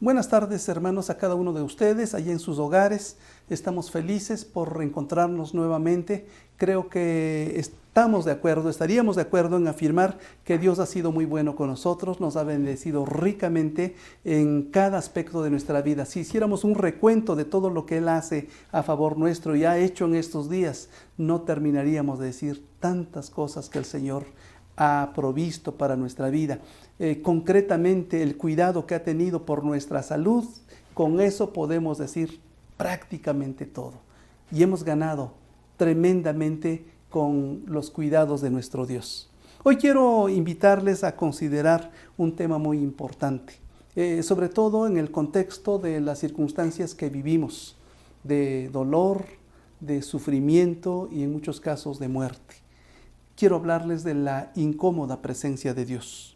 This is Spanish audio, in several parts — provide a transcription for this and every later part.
Buenas tardes, hermanos, a cada uno de ustedes, allá en sus hogares. Estamos felices por reencontrarnos nuevamente. Creo que estaríamos de acuerdo en afirmar que Dios ha sido muy bueno con nosotros, nos ha bendecido ricamente en cada aspecto de nuestra vida. Si hiciéramos un recuento de todo lo que Él hace a favor nuestro y ha hecho en estos días, no terminaríamos de decir tantas cosas que el Señor ha provisto para nuestra vida. Concretamente, el cuidado que ha tenido por nuestra salud, con eso podemos decir prácticamente todo. Y hemos ganado tremendamente con los cuidados de nuestro Dios. Hoy quiero invitarles a considerar un tema muy importante, sobre todo en el contexto de las circunstancias que vivimos, de dolor, de sufrimiento y en muchos casos de muerte. Quiero hablarles de la incómoda presencia de Dios.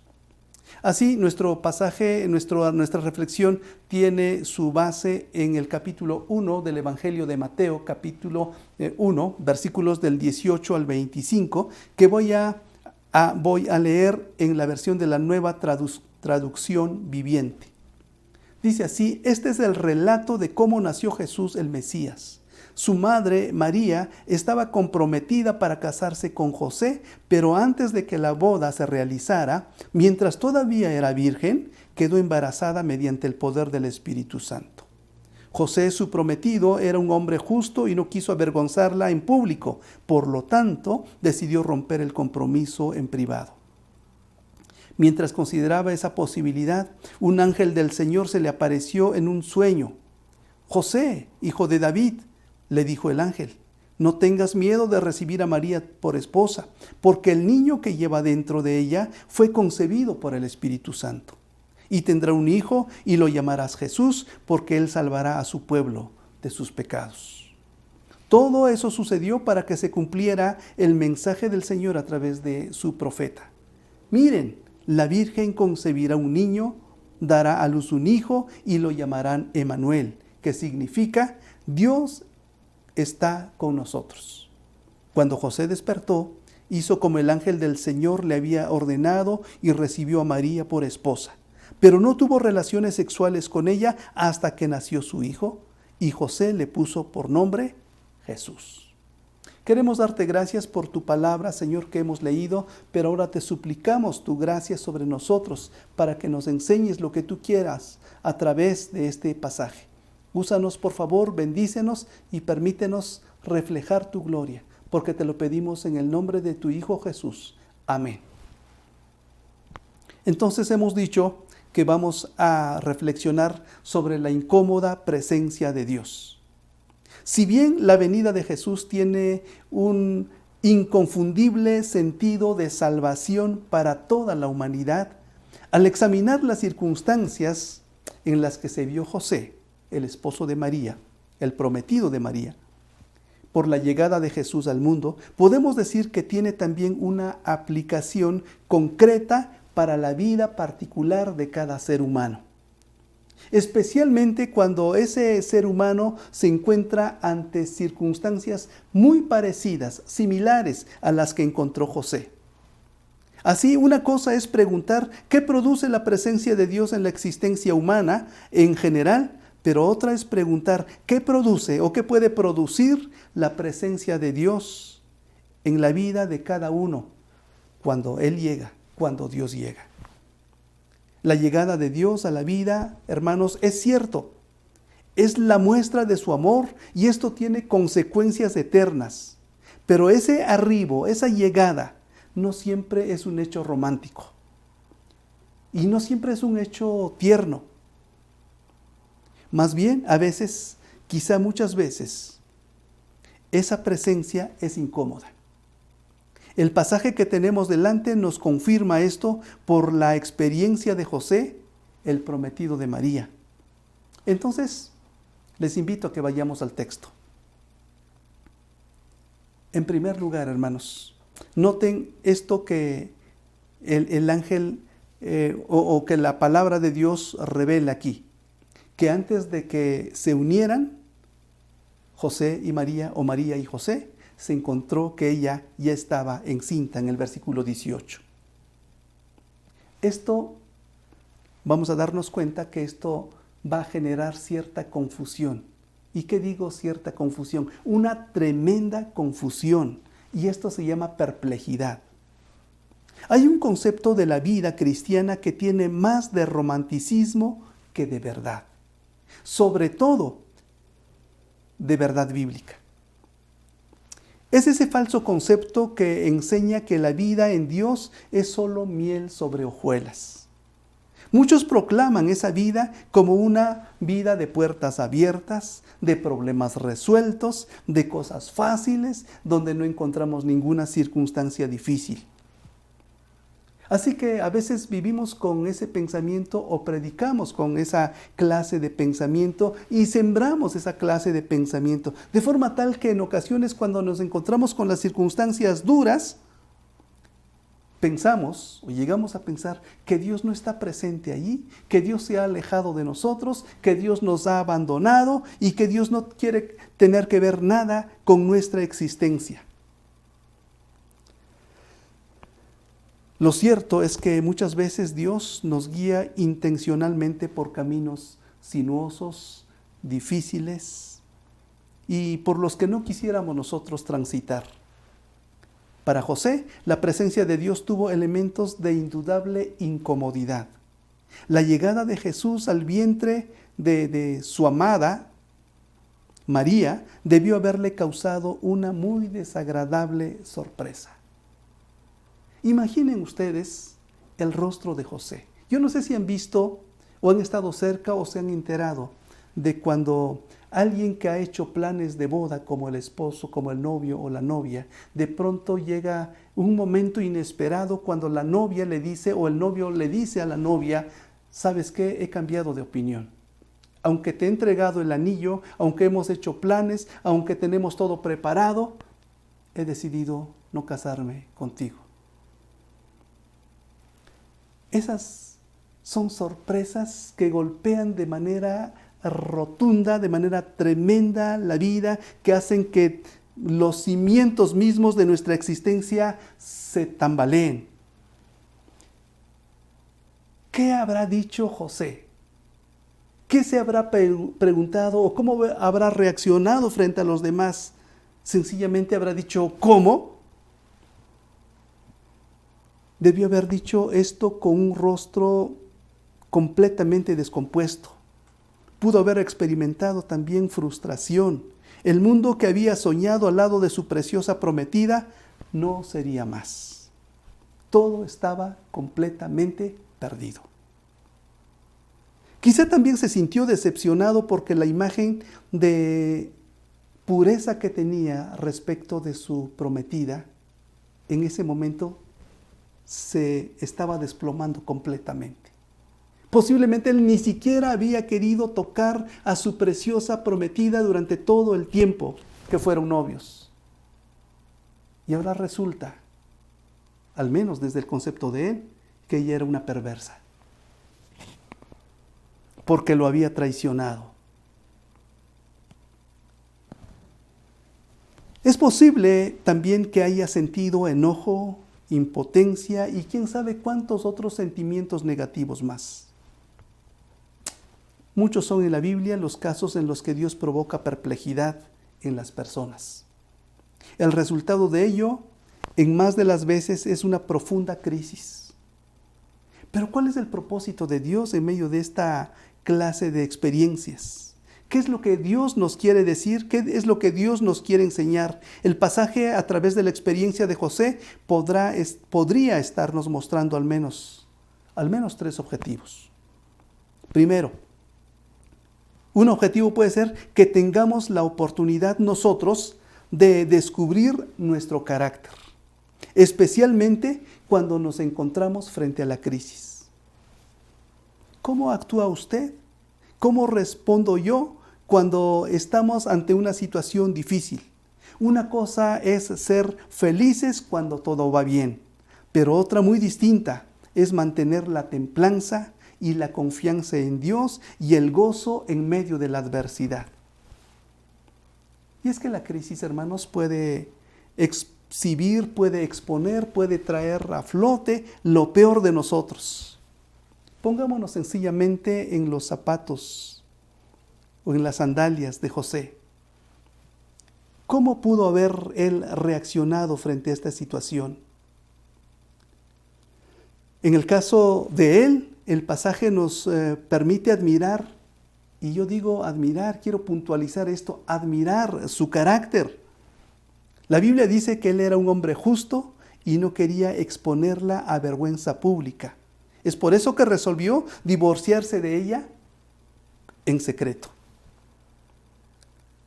Así, nuestro pasaje, nuestra reflexión tiene su base en el capítulo 1 del Evangelio de Mateo, capítulo 1, versículos del 18 al 25, que voy a leer en la versión de la Nueva Traducción Viviente. Dice así: este es el relato de cómo nació Jesús el Mesías. Su madre, María, estaba comprometida para casarse con José, pero antes de que la boda se realizara, mientras todavía era virgen, quedó embarazada mediante el poder del Espíritu Santo. José, su prometido, era un hombre justo y no quiso avergonzarla en público, por lo tanto, decidió romper el compromiso en privado. Mientras consideraba esa posibilidad, un ángel del Señor se le apareció en un sueño. «José, hijo de David», le dijo el ángel, «no tengas miedo de recibir a María por esposa, porque el niño que lleva dentro de ella fue concebido por el Espíritu Santo. Y tendrá un hijo y lo llamarás Jesús, porque él salvará a su pueblo de sus pecados». Todo eso sucedió para que se cumpliera el mensaje del Señor a través de su profeta. «Miren, la Virgen concebirá un niño, dará a luz un hijo y lo llamarán Emmanuel», que significa Dios está con nosotros. Cuando José despertó, hizo como el ángel del Señor le había ordenado y recibió a María por esposa. Pero no tuvo relaciones sexuales con ella hasta que nació su hijo, y José le puso por nombre Jesús. Queremos darte gracias por tu palabra, Señor, que hemos leído, pero ahora te suplicamos tu gracia sobre nosotros para que nos enseñes lo que tú quieras a través de este pasaje. Úsanos, por favor, bendícenos y permítenos reflejar tu gloria, porque te lo pedimos en el nombre de tu Hijo Jesús. Amén. Entonces hemos dicho que vamos a reflexionar sobre la incómoda presencia de Dios. Si bien la venida de Jesús tiene un inconfundible sentido de salvación para toda la humanidad, al examinar las circunstancias en las que se vio José, el esposo de María, el prometido de María, por la llegada de Jesús al mundo, podemos decir que tiene también una aplicación concreta para la vida particular de cada ser humano. Especialmente cuando ese ser humano se encuentra ante circunstancias muy parecidas, similares a las que encontró José. Así, una cosa es preguntar qué produce la presencia de Dios en la existencia humana en general, pero otra es preguntar qué produce o qué puede producir la presencia de Dios en la vida de cada uno cuando Él llega, cuando Dios llega. La llegada de Dios a la vida, hermanos, es cierto, es la muestra de su amor y esto tiene consecuencias eternas. Pero ese arribo, esa llegada, no siempre es un hecho romántico y no siempre es un hecho tierno. Más bien, a veces, quizá muchas veces, esa presencia es incómoda. El pasaje que tenemos delante nos confirma esto por la experiencia de José, el prometido de María. Entonces, les invito a que vayamos al texto. En primer lugar, hermanos, noten esto que el ángel o que la palabra de Dios revela aquí, que antes de que se unieran José y María, o María y José, se encontró que ella ya estaba encinta en el versículo 18. Esto, vamos a darnos cuenta que esto va a generar cierta confusión. ¿Y qué digo cierta confusión? Una tremenda confusión. Y esto se llama perplejidad. Hay un concepto de la vida cristiana que tiene más de romanticismo que de verdad. Sobre todo, de verdad bíblica. Es ese falso concepto que enseña que la vida en Dios es solo miel sobre hojuelas. Muchos proclaman esa vida como una vida de puertas abiertas, de problemas resueltos, de cosas fáciles, donde no encontramos ninguna circunstancia difícil. Así que a veces vivimos con ese pensamiento o predicamos con esa clase de pensamiento y sembramos esa clase de pensamiento, de forma tal que en ocasiones cuando nos encontramos con las circunstancias duras, pensamos o llegamos a pensar que Dios no está presente allí, que Dios se ha alejado de nosotros, que Dios nos ha abandonado y que Dios no quiere tener que ver nada con nuestra existencia. Lo cierto es que muchas veces Dios nos guía intencionalmente por caminos sinuosos, difíciles y por los que no quisiéramos nosotros transitar. Para José, la presencia de Dios tuvo elementos de indudable incomodidad. La llegada de Jesús al vientre de su amada, María, debió haberle causado una muy desagradable sorpresa. Imaginen ustedes el rostro de José. Yo no sé si han visto o han estado cerca o se han enterado de cuando alguien que ha hecho planes de boda, como el esposo, como el novio o la novia, de pronto llega un momento inesperado cuando la novia le dice o el novio le dice a la novia, ¿sabes qué? He cambiado de opinión. Aunque te he entregado el anillo, aunque hemos hecho planes, aunque tenemos todo preparado, he decidido no casarme contigo. Esas son sorpresas que golpean de manera rotunda, de manera tremenda la vida, que hacen que los cimientos mismos de nuestra existencia se tambaleen. ¿Qué habrá dicho José? ¿Qué se habrá preguntado o cómo habrá reaccionado frente a los demás? Sencillamente habrá dicho, ¿cómo? Debió haber dicho esto con un rostro completamente descompuesto. Pudo haber experimentado también frustración. El mundo que había soñado al lado de su preciosa prometida no sería más. Todo estaba completamente perdido. Quizá también se sintió decepcionado porque la imagen de pureza que tenía respecto de su prometida en ese momento se estaba desplomando completamente. Posiblemente él ni siquiera había querido tocar a su preciosa prometida durante todo el tiempo que fueron novios. Y ahora resulta, al menos desde el concepto de él, que ella era una perversa, porque lo había traicionado. Es posible también que haya sentido enojo, impotencia y quién sabe cuántos otros sentimientos negativos más. Muchos son en la Biblia los casos en los que Dios provoca perplejidad en las personas. El resultado de ello, en más de las veces, es una profunda crisis. Pero ¿cuál es el propósito de Dios en medio de esta clase de experiencias? ¿Qué es lo que Dios nos quiere decir? ¿Qué es lo que Dios nos quiere enseñar? El pasaje a través de la experiencia de José podría estarnos mostrando al menos 3 objetivos. Primero, un objetivo puede ser que tengamos la oportunidad nosotros de descubrir nuestro carácter, especialmente cuando nos encontramos frente a la crisis. ¿Cómo actúa usted? ¿Cómo respondo yo cuando estamos ante una situación difícil? Una cosa es ser felices cuando todo va bien, pero otra muy distinta es mantener la templanza y la confianza en Dios y el gozo en medio de la adversidad. Y es que la crisis, hermanos, puede exhibir, puede exponer, puede traer a flote lo peor de nosotros. Pongámonos sencillamente en los zapatos o en las sandalias de José. ¿Cómo pudo haber él reaccionado frente a esta situación? En el caso de él, el pasaje nos permite admirar, y yo digo admirar, quiero puntualizar esto, admirar su carácter. La Biblia dice que él era un hombre justo y no quería exponerla a vergüenza pública. Es por eso que resolvió divorciarse de ella en secreto.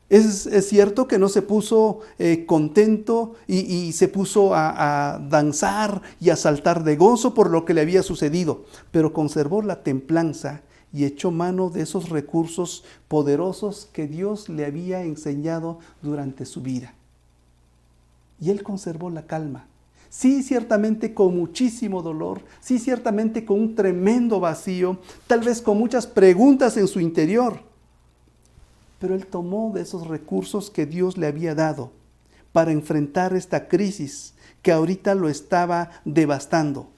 Es cierto que no se puso contento y se puso a danzar y a saltar de gozo por lo que le había sucedido, pero conservó la templanza y echó mano de esos recursos poderosos que Dios le había enseñado durante su vida. Y él conservó la calma. Sí, ciertamente con muchísimo dolor, sí, ciertamente con un tremendo vacío, tal vez con muchas preguntas en su interior. Pero él tomó de esos recursos que Dios le había dado para enfrentar esta crisis que ahorita lo estaba devastando.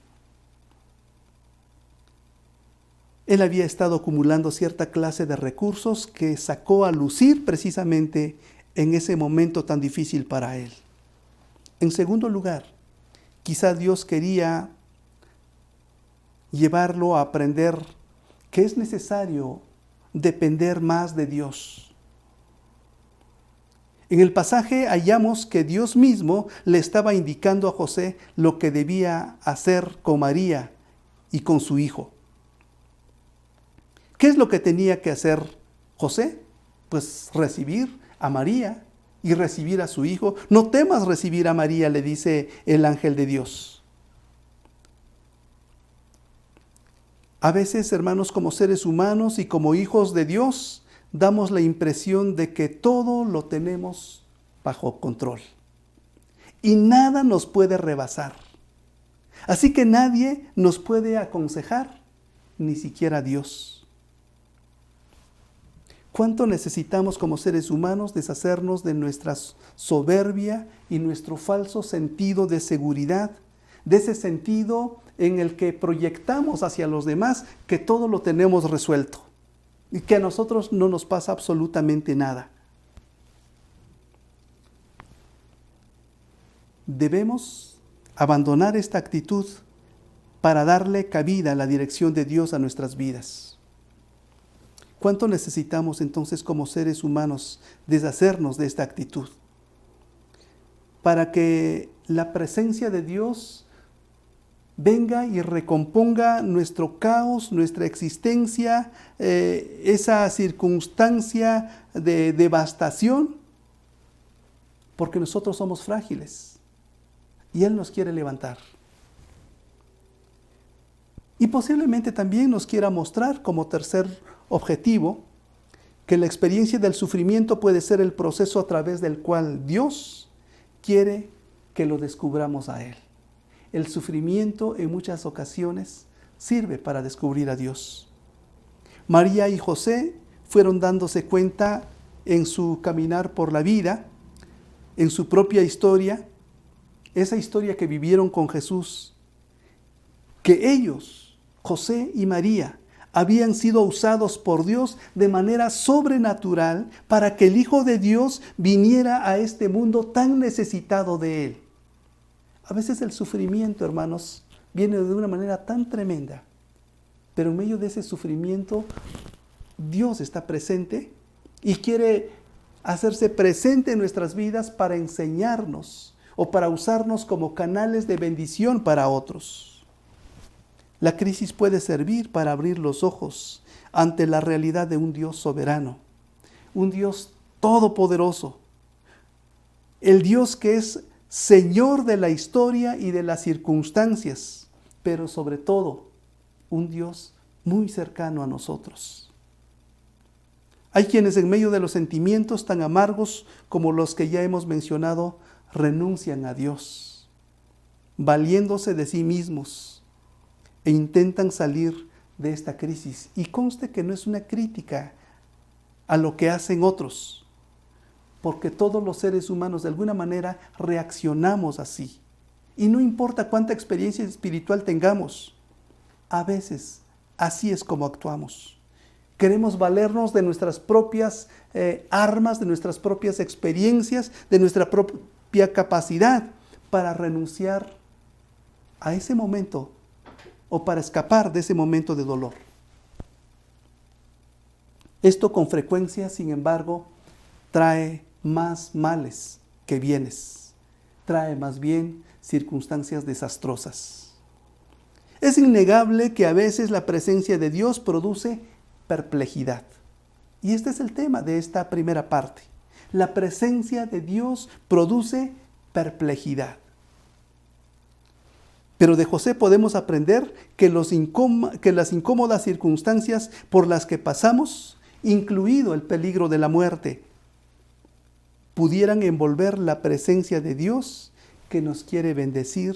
Él había estado acumulando cierta clase de recursos que sacó a lucir precisamente en ese momento tan difícil para él. En segundo lugar, quizá Dios quería llevarlo a aprender que es necesario depender más de Dios. En el pasaje hallamos que Dios mismo le estaba indicando a José lo que debía hacer con María y con su hijo. ¿Qué es lo que tenía que hacer José? Pues recibir a María y recibir a su hijo. No temas recibir a María, le dice el ángel de Dios. A veces, hermanos, como seres humanos y como hijos de Dios, damos la impresión de que todo lo tenemos bajo control y nada nos puede rebasar. Así que nadie nos puede aconsejar, ni siquiera Dios. ¿Cuánto necesitamos como seres humanos deshacernos de nuestra soberbia y nuestro falso sentido de seguridad, de ese sentido en el que proyectamos hacia los demás que todo lo tenemos resuelto y que a nosotros no nos pasa absolutamente nada? Debemos abandonar esta actitud para darle cabida a la dirección de Dios a nuestras vidas. ¿Cuánto necesitamos entonces como seres humanos deshacernos de esta actitud? Para que la presencia de Dios venga y recomponga nuestro caos, nuestra existencia, esa circunstancia de devastación, porque nosotros somos frágiles y Él nos quiere levantar. Y posiblemente también nos quiera mostrar como tercer objetivo que la experiencia del sufrimiento puede ser el proceso a través del cual Dios quiere que lo descubramos a Él. El sufrimiento en muchas ocasiones sirve para descubrir a Dios. María y José fueron dándose cuenta en su caminar por la vida, en su propia historia, esa historia que vivieron con Jesús, que ellos, José y María, habían sido usados por Dios de manera sobrenatural para que el Hijo de Dios viniera a este mundo tan necesitado de Él. A veces el sufrimiento, hermanos, viene de una manera tan tremenda, pero en medio de ese sufrimiento Dios está presente y quiere hacerse presente en nuestras vidas para enseñarnos o para usarnos como canales de bendición para otros. La crisis puede servir para abrir los ojos ante la realidad de un Dios soberano, un Dios todopoderoso, el Dios que es Señor de la historia y de las circunstancias, pero sobre todo, un Dios muy cercano a nosotros. Hay quienes en medio de los sentimientos tan amargos como los que ya hemos mencionado, renuncian a Dios, valiéndose de sí mismos, e intentan salir de esta crisis. Y conste que no es una crítica a lo que hacen otros, porque todos los seres humanos de alguna manera reaccionamos así. Y no importa cuánta experiencia espiritual tengamos, a veces así es como actuamos. Queremos valernos de nuestras propias armas, de nuestras propias experiencias, de nuestra propia capacidad para renunciar a ese momento o para escapar de ese momento de dolor. Esto con frecuencia, sin embargo, trae más males que bienes. Trae más bien circunstancias desastrosas. Es innegable que a veces la presencia de Dios produce perplejidad. Y este es el tema de esta primera parte. La presencia de Dios produce perplejidad. Pero de José podemos aprender que las incómodas circunstancias por las que pasamos, incluido el peligro de la muerte, pudieran envolver la presencia de Dios que nos quiere bendecir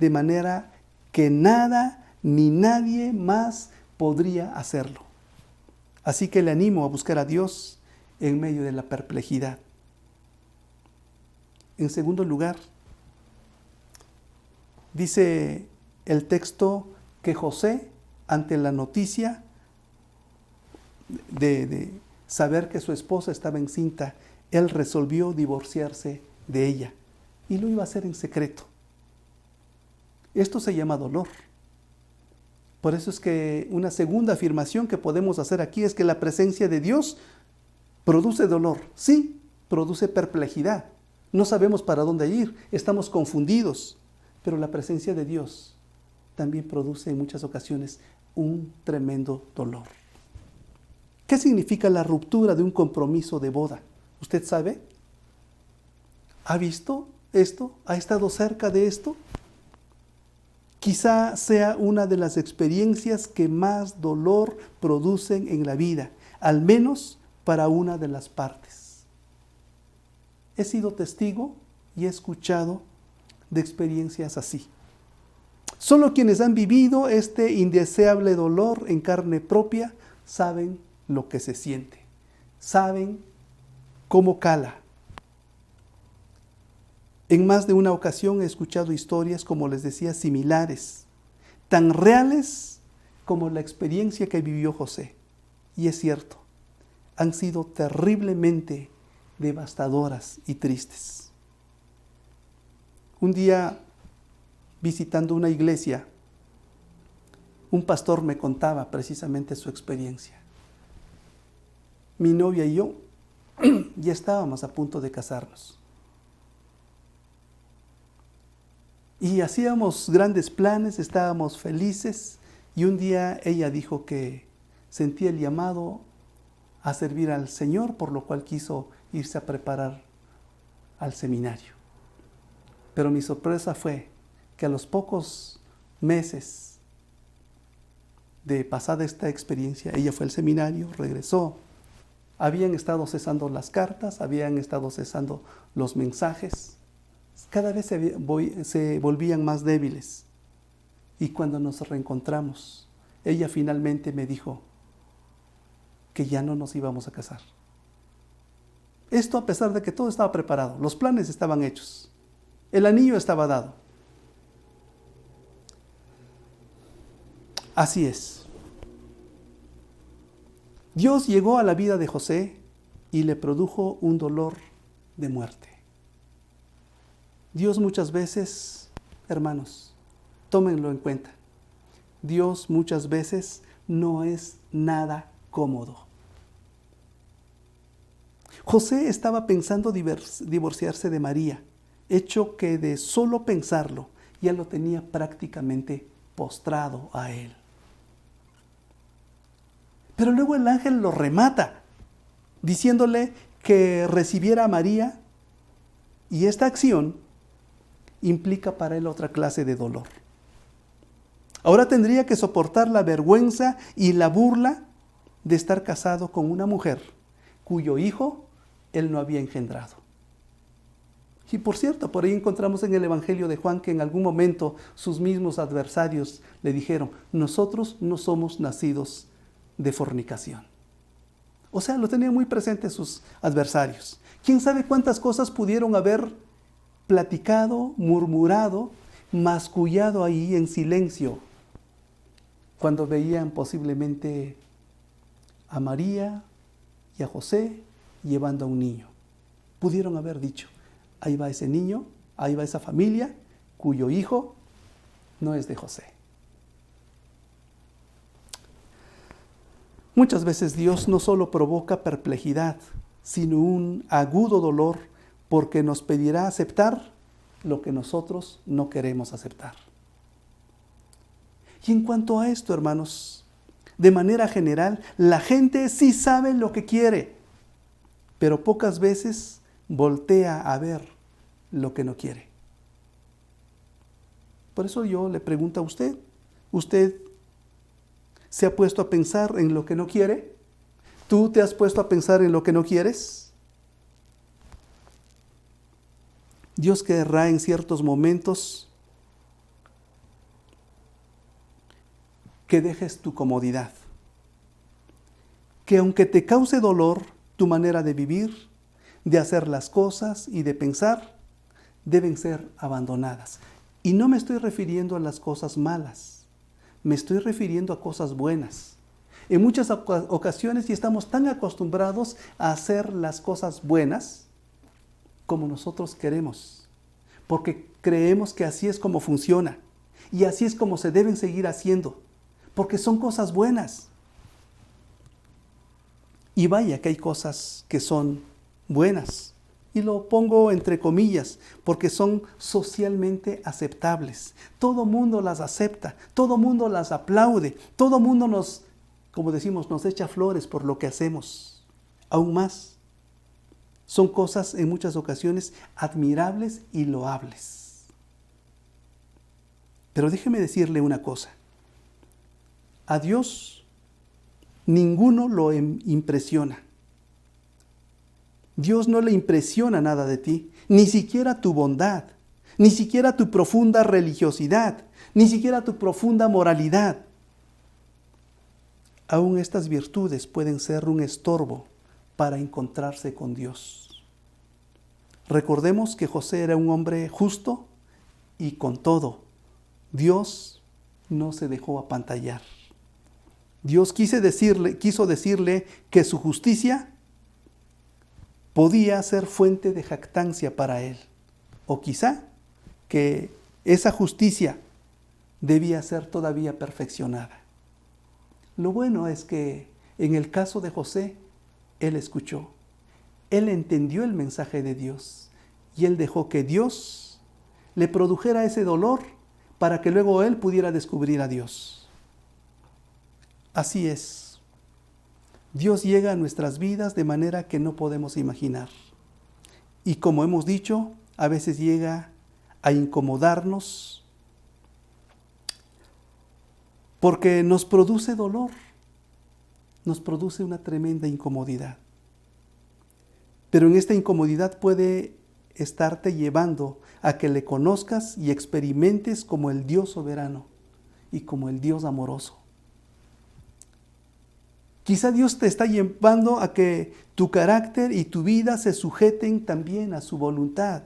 de manera que nada ni nadie más podría hacerlo. Así que le animo a buscar a Dios en medio de la perplejidad. En segundo lugar, dice el texto que José, ante la noticia de saber que su esposa estaba encinta, él resolvió divorciarse de ella y lo iba a hacer en secreto. Esto se llama dolor. Por eso es que una segunda afirmación que podemos hacer aquí es que la presencia de Dios produce dolor. Sí, produce perplejidad. No sabemos para dónde ir, estamos confundidos. Pero la presencia de Dios también produce en muchas ocasiones un tremendo dolor. ¿Qué significa la ruptura de un compromiso de boda? ¿Usted sabe? ¿Ha visto esto? ¿Ha estado cerca de esto? Quizá sea una de las experiencias que más dolor producen en la vida, al menos para una de las partes. He sido testigo y he escuchado de experiencias así. Solo quienes han vivido este indeseable dolor en carne propia saben lo que se siente, saben cómo cala. En más de una ocasión he escuchado historias, como les decía, similares, tan reales como la experiencia que vivió José. Y es cierto, han sido terriblemente devastadoras y tristes. Un día, visitando una iglesia, un pastor me contaba precisamente su experiencia. Mi novia y yo ya estábamos a punto de casarnos. Y hacíamos grandes planes, estábamos felices, y un día ella dijo que sentía el llamado a servir al Señor, por lo cual quiso irse a preparar al seminario. Pero mi sorpresa fue que a los pocos meses de pasada esta experiencia, ella fue al seminario, regresó. Habían estado cesando las cartas, habían estado cesando los mensajes. Cada vez se volvían más débiles. Y cuando nos reencontramos, ella finalmente me dijo que ya no nos íbamos a casar. Esto a pesar de que todo estaba preparado, los planes estaban hechos. El anillo estaba dado. Así es. Dios llegó a la vida de José y le produjo un dolor de muerte. Dios muchas veces, hermanos, tómenlo en cuenta, Dios muchas veces no es nada cómodo. José estaba pensando divorciarse de María, hecho que de solo pensarlo ya lo tenía prácticamente postrado a él. Pero luego el ángel lo remata, diciéndole que recibiera a María, y esta acción implica para él otra clase de dolor. Ahora tendría que soportar la vergüenza y la burla de estar casado con una mujer cuyo hijo él no había engendrado. Y por cierto, por ahí encontramos en el Evangelio de Juan que en algún momento sus mismos adversarios le dijeron: nosotros no somos nacidos de fornicación. O sea, lo tenían muy presente sus adversarios. ¿Quién sabe cuántas cosas pudieron haber platicado, murmurado, mascullado ahí en silencio cuando veían posiblemente a María y a José llevando a un niño. Pudieron haber dicho, ahí va ese niño, ahí va esa familia cuyo hijo no es de José. Muchas veces Dios no solo provoca perplejidad, sino un agudo dolor porque nos pedirá aceptar lo que nosotros no queremos aceptar. Y en cuanto a esto, hermanos, de manera general, la gente sí sabe lo que quiere, pero pocas veces voltea a ver lo que no quiere. Por eso yo le pregunto a usted, ¿usted se ha puesto a pensar en lo que no quiere? ¿Tú te has puesto a pensar en lo que no quieres? Dios querrá en ciertos momentos que dejes tu comodidad, que aunque te cause dolor tu manera de vivir, de hacer las cosas y de pensar, deben ser abandonadas. Y no me estoy refiriendo a las cosas malas, me estoy refiriendo a cosas buenas. En muchas ocasiones, y estamos tan acostumbrados a hacer las cosas buenas como nosotros queremos, porque creemos que así es como funciona y así es como se deben seguir haciendo, porque son cosas buenas. Y vaya que hay cosas que son buenas, y lo pongo entre comillas, porque son socialmente aceptables. Todo mundo las acepta, todo mundo las aplaude, todo mundo nos, como decimos, nos echa flores por lo que hacemos. Aún más, son cosas en muchas ocasiones admirables y loables. Pero déjeme decirle una cosa. A Dios ninguno lo impresiona. Dios no le impresiona nada de ti, ni siquiera tu bondad, ni siquiera tu profunda religiosidad, ni siquiera tu profunda moralidad. Aún estas virtudes pueden ser un estorbo para encontrarse con Dios. Recordemos que José era un hombre justo y con todo, Dios no se dejó apantallar. Dios quiso decirle que su justicia podía ser fuente de jactancia para él. O quizá que esa justicia debía ser todavía perfeccionada. Lo bueno es que en el caso de José, él escuchó. Él entendió el mensaje de Dios y él dejó que Dios le produjera ese dolor para que luego él pudiera descubrir a Dios. Así es. Dios llega a nuestras vidas de manera que no podemos imaginar. Y como hemos dicho, a veces llega a incomodarnos porque nos produce dolor, nos produce una tremenda incomodidad. Pero en esta incomodidad puede estarte llevando a que le conozcas y experimentes como el Dios soberano y como el Dios amoroso. Quizá Dios te está llevando a que tu carácter y tu vida se sujeten también a su voluntad.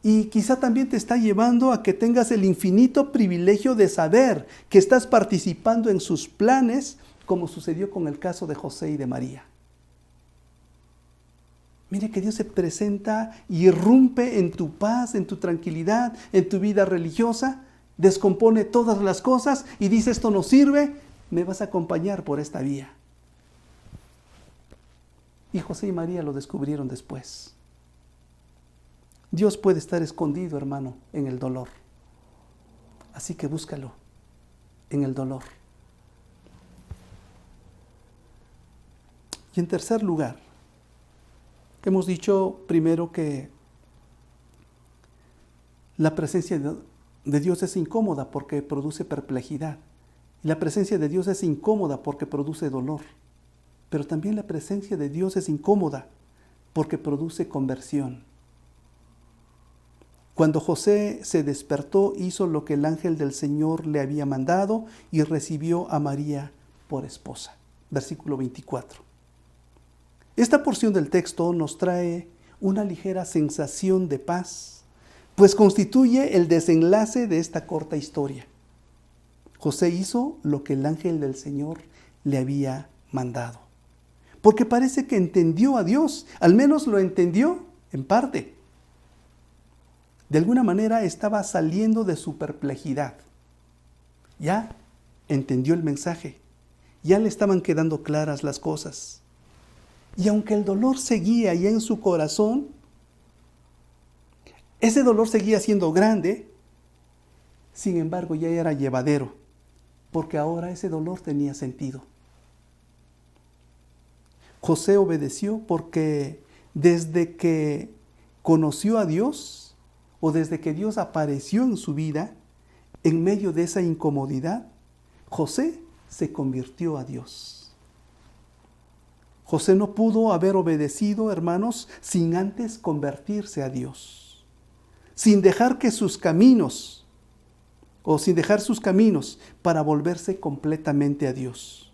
Y quizá también te está llevando a que tengas el infinito privilegio de saber que estás participando en sus planes, como sucedió con el caso de José y de María. Mire que Dios se presenta y irrumpe en tu paz, en tu tranquilidad, en tu vida religiosa, descompone todas las cosas y dice: esto no sirve, me vas a acompañar por esta vía. Y José y María lo descubrieron después. Dios puede estar escondido, hermano, en el dolor. Así que búscalo en el dolor. Y en tercer lugar, hemos dicho primero que la presencia de Dios es incómoda porque produce perplejidad. Y la presencia de Dios es incómoda porque produce dolor. Pero también la presencia de Dios es incómoda porque produce conversión. Cuando José se despertó, hizo lo que el ángel del Señor le había mandado y recibió a María por esposa. Versículo 24. Esta porción del texto nos trae una ligera sensación de paz, pues constituye el desenlace de esta corta historia. José hizo lo que el ángel del Señor le había mandado, porque parece que entendió a Dios, al menos lo entendió en parte. De alguna manera estaba saliendo de su perplejidad. Ya entendió el mensaje, ya le estaban quedando claras las cosas. Y aunque el dolor seguía allá en su corazón, ese dolor seguía siendo grande, sin embargo ya era llevadero, porque ahora ese dolor tenía sentido. José obedeció porque desde que conoció a Dios, o desde que Dios apareció en su vida, en medio de esa incomodidad, José se convirtió a Dios. José no pudo haber obedecido, hermanos, sin antes convertirse a Dios, sin dejar que sus caminos, o sin dejar sus caminos para volverse completamente a Dios.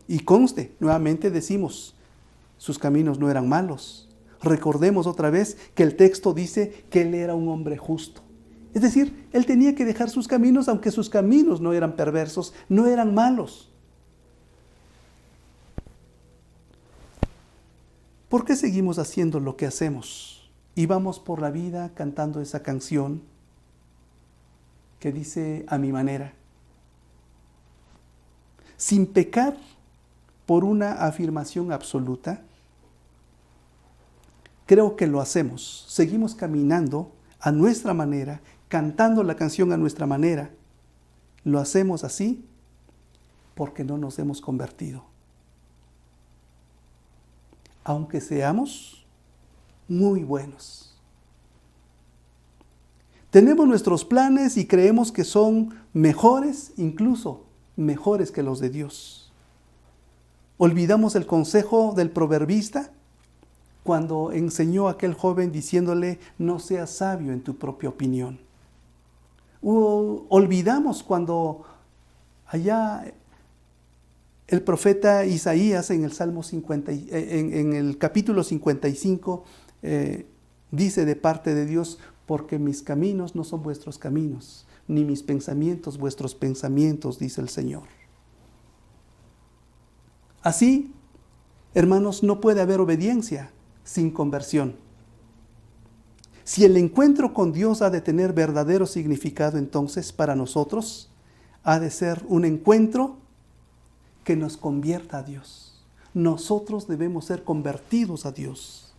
Y conste, nuevamente decimos, sus caminos no eran malos. Recordemos otra vez que el texto dice que él era un hombre justo. Es decir, él tenía que dejar sus caminos, aunque sus caminos no eran perversos, no eran malos. ¿Por qué seguimos haciendo lo que hacemos? Y vamos por la vida cantando esa canción que dice a mi manera, sin pecar por una afirmación absoluta. Creo que lo hacemos. Seguimos caminando a nuestra manera, cantando la canción a nuestra manera. Lo hacemos así porque no nos hemos convertido. Aunque seamos muy buenos. Tenemos nuestros planes y creemos que son mejores, incluso mejores que los de Dios. Olvidamos el consejo del proverbista cuando enseñó a aquel joven diciéndole, no seas sabio en tu propia opinión. Olvidamos cuando allá el profeta Isaías en el Salmo 50, en el capítulo 55, dice de parte de Dios, porque mis caminos no son vuestros caminos, ni mis pensamientos vuestros pensamientos, dice el Señor. Así, hermanos, no puede haber obediencia sin conversión. Si el encuentro con Dios ha de tener verdadero significado, entonces para nosotros ha de ser un encuentro que nos convierta a Dios. Nosotros debemos ser convertidos a Dios.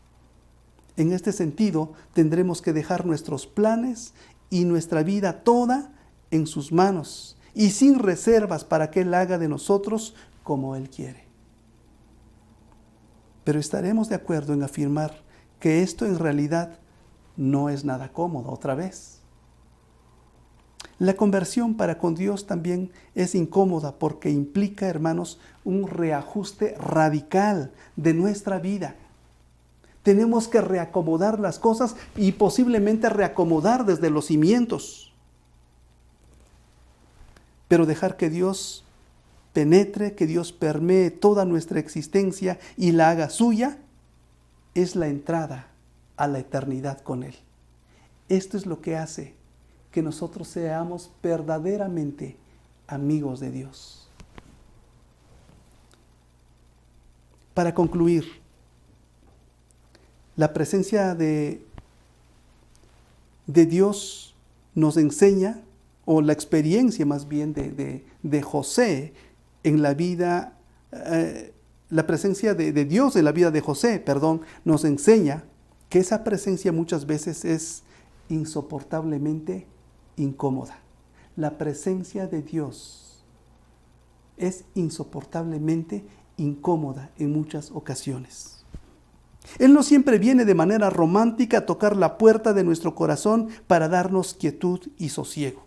En este sentido, tendremos que dejar nuestros planes y nuestra vida toda en sus manos y sin reservas para que Él haga de nosotros como Él quiere. Pero estaremos de acuerdo en afirmar que esto en realidad no es nada cómodo otra vez. La conversión para con Dios también es incómoda porque implica, hermanos, un reajuste radical de nuestra vida. Tenemos que reacomodar las cosas y posiblemente reacomodar desde los cimientos. Pero dejar que Dios penetre, que Dios permee toda nuestra existencia y la haga suya, es la entrada a la eternidad con Él. Esto es lo que hace que nosotros seamos verdaderamente amigos de Dios. Para concluir, la presencia de Dios nos enseña, o la experiencia más bien de José en la vida, la presencia de Dios en la vida de José, nos enseña que esa presencia muchas veces es insoportablemente incómoda. La presencia de Dios es insoportablemente incómoda en muchas ocasiones. Él no siempre viene de manera romántica a tocar la puerta de nuestro corazón para darnos quietud y sosiego.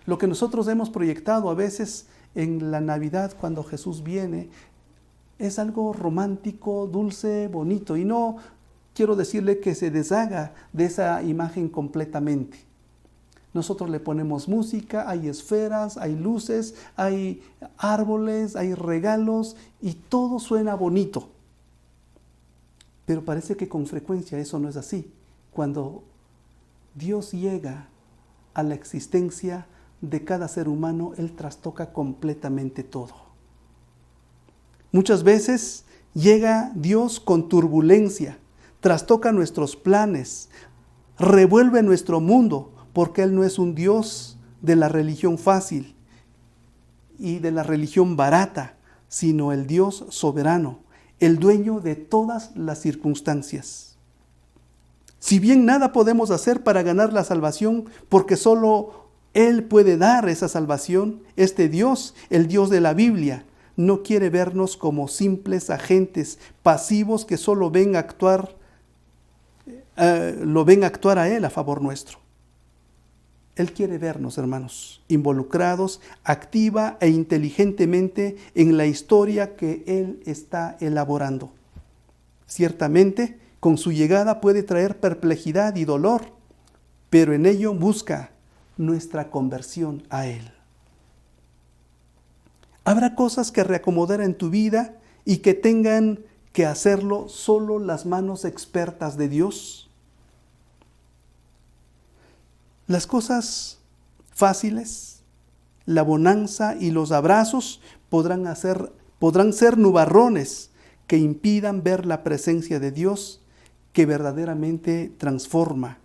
Lo que nosotros hemos proyectado a veces en la Navidad cuando Jesús viene es algo romántico, dulce, bonito, y no quiero decirle que se deshaga de esa imagen completamente. Nosotros le ponemos música, hay esferas, hay luces, hay árboles, hay regalos y todo suena bonito. Pero parece que con frecuencia eso no es así. Cuando Dios llega a la existencia de cada ser humano, Él trastoca completamente todo. Muchas veces llega Dios con turbulencia, trastoca nuestros planes, revuelve nuestro mundo, porque Él no es un Dios de la religión fácil y de la religión barata, sino el Dios soberano, el dueño de todas las circunstancias. Si bien nada podemos hacer para ganar la salvación, porque solo Él puede dar esa salvación, este Dios, el Dios de la Biblia, no quiere vernos como simples agentes pasivos que solo lo ven actuar a Él a favor nuestro. Él quiere vernos, hermanos, involucrados activa e inteligentemente en la historia que Él está elaborando. Ciertamente, con su llegada puede traer perplejidad y dolor, pero en ello busca nuestra conversión a Él. Habrá cosas que reacomodar en tu vida y que tengan que hacerlo solo las manos expertas de Dios. Las cosas fáciles, la bonanza y los abrazos podrán ser nubarrones que impidan ver la presencia de Dios que verdaderamente transforma,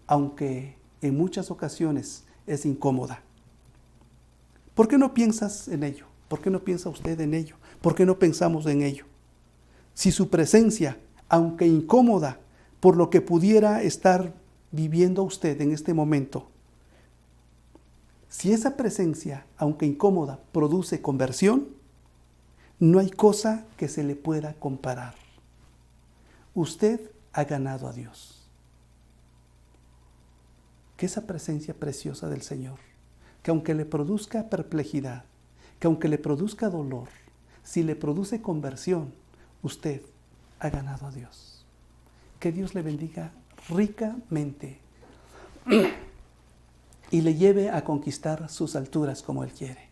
aunque en muchas ocasiones es incómoda. ¿Por qué no piensas en ello? ¿Por qué no piensa usted en ello? ¿Por qué no pensamos en ello? Si su presencia, aunque incómoda, por lo que pudiera estar viviendo usted en este momento, si esa presencia, aunque incómoda, produce conversión, no hay cosa que se le pueda comparar. Usted ha ganado a Dios. Que esa presencia preciosa del Señor, que aunque le produzca perplejidad, que aunque le produzca dolor, si le produce conversión, usted ha ganado a Dios. Que Dios le bendiga ricamente y le lleve a conquistar sus alturas como Él quiere.